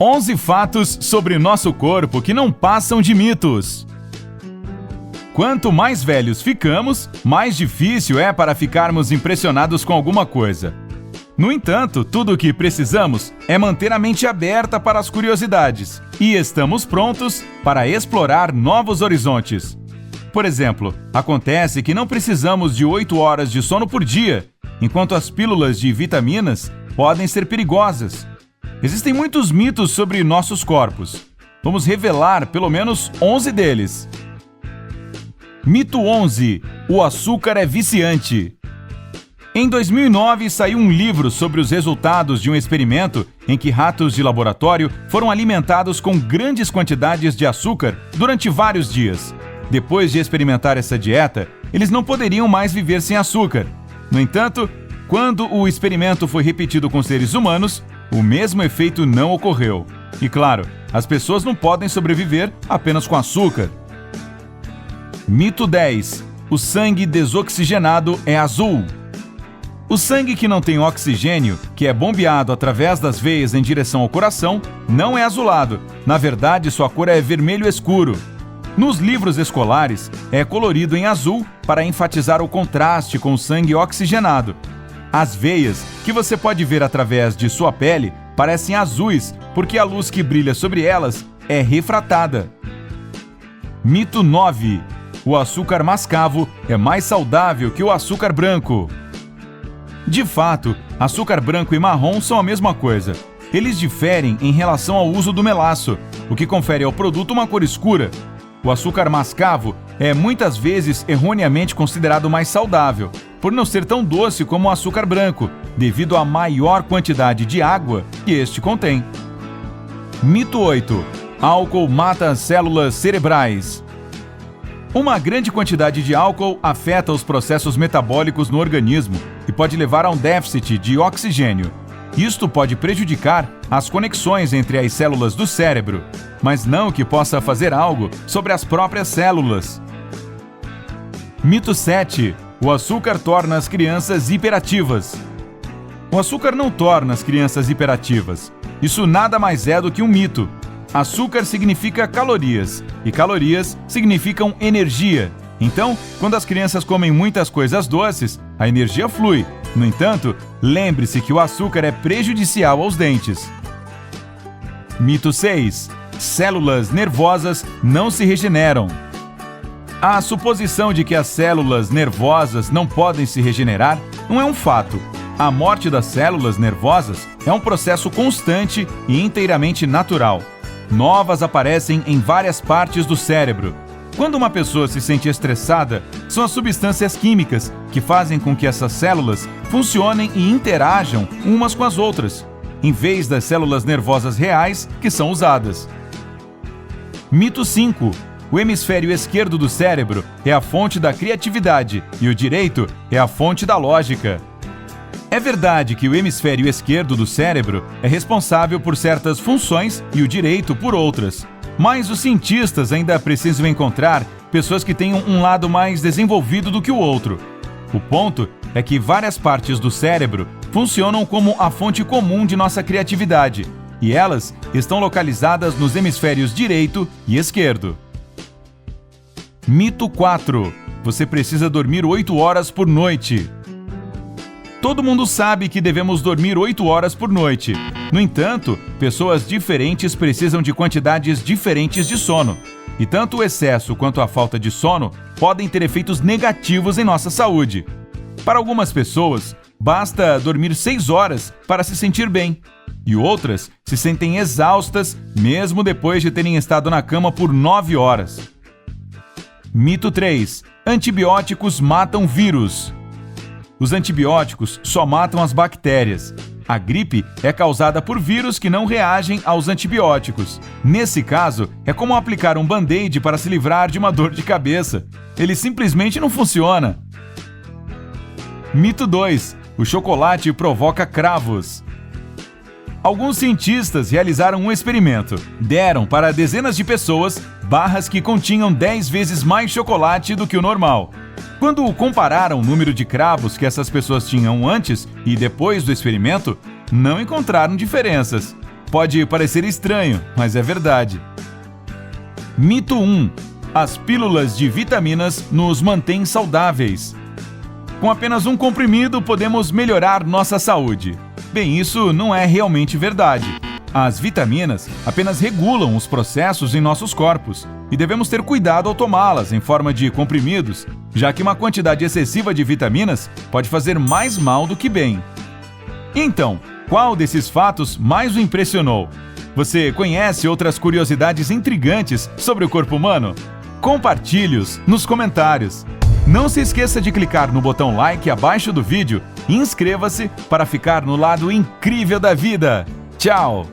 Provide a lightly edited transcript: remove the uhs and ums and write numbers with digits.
11 fatos sobre nosso corpo que não passam de mitos. Quanto mais velhos ficamos, mais difícil é para ficarmos impressionados com alguma coisa. No entanto, tudo o que precisamos é manter a mente aberta para as curiosidades e estamos prontos para explorar novos horizontes. Por exemplo, acontece que não precisamos de 8 horas de sono por dia, enquanto as pílulas de vitaminas podem ser perigosas. Existem muitos mitos sobre nossos corpos. Vamos revelar pelo menos 11 deles. Mito 11. O açúcar é viciante. Em 2009, saiu um livro sobre os resultados de um experimento em que ratos de laboratório foram alimentados com grandes quantidades de açúcar durante vários dias. Depois de experimentar essa dieta, eles não poderiam mais viver sem açúcar. No entanto, quando o experimento foi repetido com seres humanos, o mesmo efeito não ocorreu. E claro, as pessoas não podem sobreviver apenas com açúcar. Mito 10. O sangue desoxigenado é azul. O sangue que não tem oxigênio, que é bombeado através das veias em direção ao coração, não é azulado. Na verdade, sua cor é vermelho escuro. Nos livros escolares, é colorido em azul para enfatizar o contraste com o sangue oxigenado. As veias, que você pode ver através de sua pele, parecem azuis porque a luz que brilha sobre elas é refratada. Mito 9. O açúcar mascavo é mais saudável que o açúcar branco. De fato, açúcar branco e marrom são a mesma coisa. Eles diferem em relação ao uso do melaço, o que confere ao produto uma cor escura. O açúcar mascavo é muitas vezes erroneamente considerado mais saudável, por não ser tão doce como o açúcar branco, devido à maior quantidade de água que este contém. Mito 8. Álcool mata as células cerebrais. Uma grande quantidade de álcool afeta os processos metabólicos no organismo e pode levar a um déficit de oxigênio. Isto pode prejudicar as conexões entre as células do cérebro, mas não que possa fazer algo sobre as próprias células. Mito 7. O açúcar torna as crianças hiperativas. O açúcar não torna as crianças hiperativas. Isso nada mais é do que um mito. Açúcar significa calorias, e calorias significam energia. Então, quando as crianças comem muitas coisas doces, a energia flui. No entanto, lembre-se que o açúcar é prejudicial aos dentes. Mito 6. Células nervosas não se regeneram. A suposição de que as células nervosas não podem se regenerar não é um fato. A morte das células nervosas é um processo constante e inteiramente natural. Novas aparecem em várias partes do cérebro. Quando uma pessoa se sente estressada, são as substâncias químicas que fazem com que essas células funcionem e interajam umas com as outras, em vez das células nervosas reais que são usadas. Mito 5. O hemisfério esquerdo do cérebro é a fonte da criatividade e o direito é a fonte da lógica. É verdade que o hemisfério esquerdo do cérebro é responsável por certas funções e o direito por outras. Mas os cientistas ainda precisam encontrar pessoas que tenham um lado mais desenvolvido do que o outro. O ponto é que várias partes do cérebro funcionam como a fonte comum de nossa criatividade, e elas estão localizadas nos hemisférios direito e esquerdo. Mito 4. Você precisa dormir 8 horas por noite. Todo mundo sabe que devemos dormir 8 horas por noite. No entanto, pessoas diferentes precisam de quantidades diferentes de sono. E tanto o excesso quanto a falta de sono podem ter efeitos negativos em nossa saúde. Para algumas pessoas, basta dormir 6 horas para se sentir bem. E outras se sentem exaustas mesmo depois de terem estado na cama por 9 horas. Mito 3. Antibióticos matam vírus. Os antibióticos só matam as bactérias. A gripe é causada por vírus que não reagem aos antibióticos. Nesse caso, é como aplicar um band-aid para se livrar de uma dor de cabeça. Ele simplesmente não funciona. Mito 2. O chocolate provoca cravos. Alguns cientistas realizaram um experimento. Deram para dezenas de pessoas barras que continham 10 vezes mais chocolate do que o normal. Quando compararam o número de cravos que essas pessoas tinham antes e depois do experimento, não encontraram diferenças. Pode parecer estranho, mas é verdade. Mito 1. As pílulas de vitaminas nos mantêm saudáveis. Com apenas um comprimido, podemos melhorar nossa saúde. Bem, isso não é realmente verdade. As vitaminas apenas regulam os processos em nossos corpos e devemos ter cuidado ao tomá-las em forma de comprimidos, já que uma quantidade excessiva de vitaminas pode fazer mais mal do que bem. Então, qual desses fatos mais o impressionou? Você conhece outras curiosidades intrigantes sobre o corpo humano? Compartilhe-os nos comentários. Não se esqueça de clicar no botão like abaixo do vídeo e inscreva-se para ficar no lado incrível da vida. Tchau!